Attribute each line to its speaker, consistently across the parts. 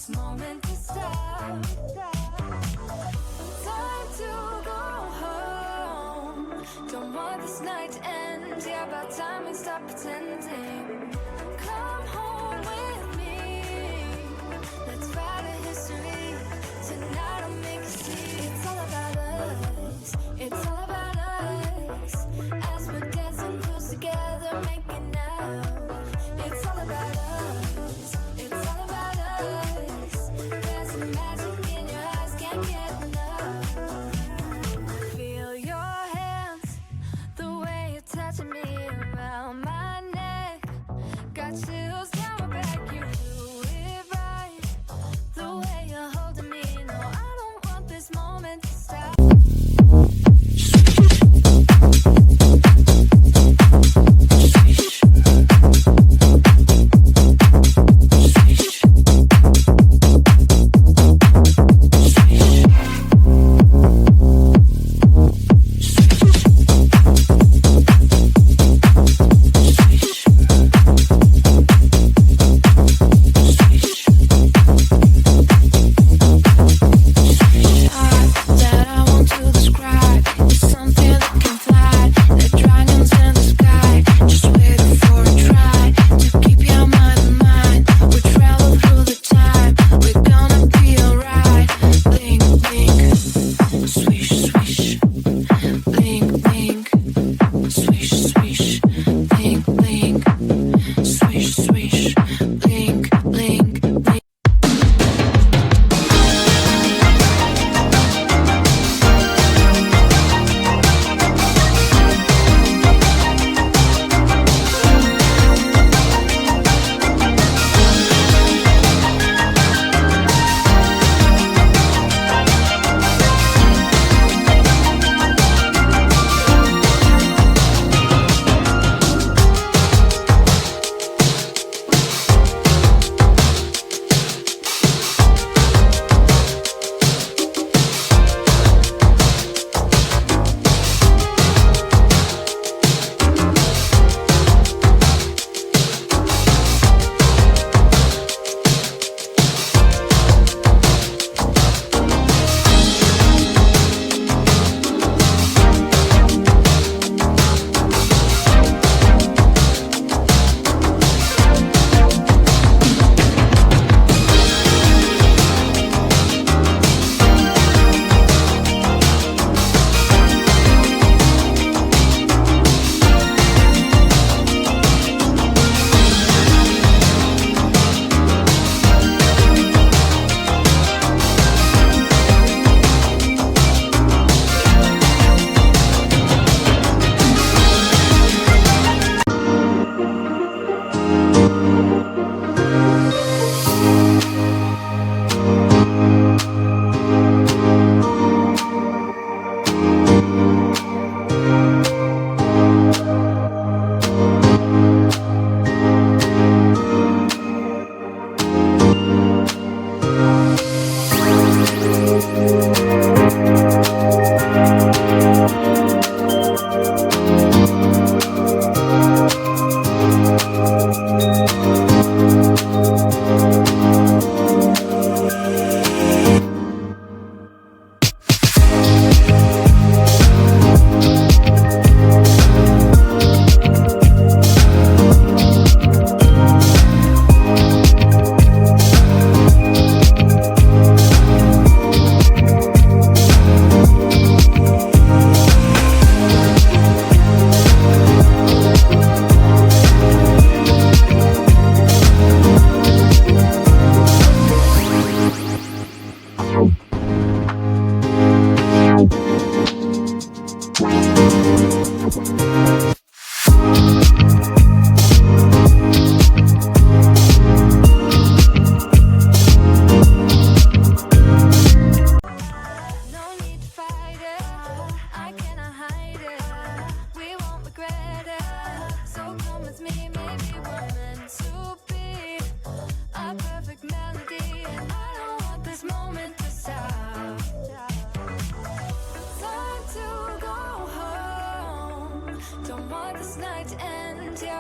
Speaker 1: this moment to stop. Time to go home. Don't want this night to end. Yeah, about time we stop pretending. Come home with me. Let's write a history. Tonight I'll make you see. It's all about us. It's all about us. As we're dancing close together, making out. It's all about us. It's all about us. There's a magic in your eyes, can't get enough. Feel your hands, the way you're touching me around my neck. Got chills down my back, you do it right. The way you're holding me, no, I don't want this moment to stop.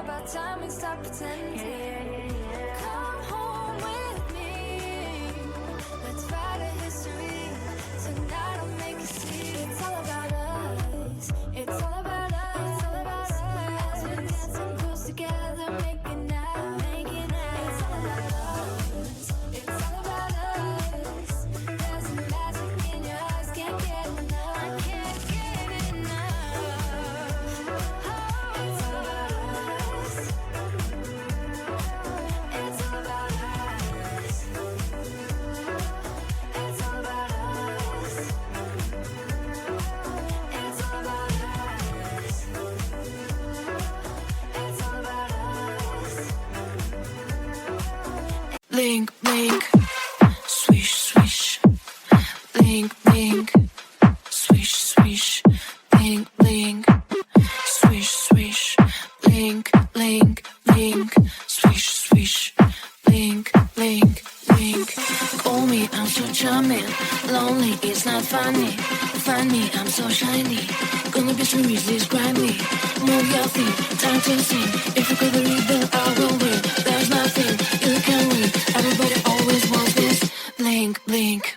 Speaker 2: about time we stop pretending. Come home with me.
Speaker 1: blink, blink. Swish, swish. Blink, blink. Swish, swish. Blink, blink. Swish, swish. Blink, blink, blink. Swish, swish. Blink, blink, blink. Call me, I'm so charming. Lonely, it's not funny. Find me, I'm so shiny. Gonna be so easy, describe me. Move your feet, time to sing. If you could read, then I will win. There's nothing you can win. Everybody always wants this. Blink, blink.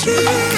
Speaker 2: 지지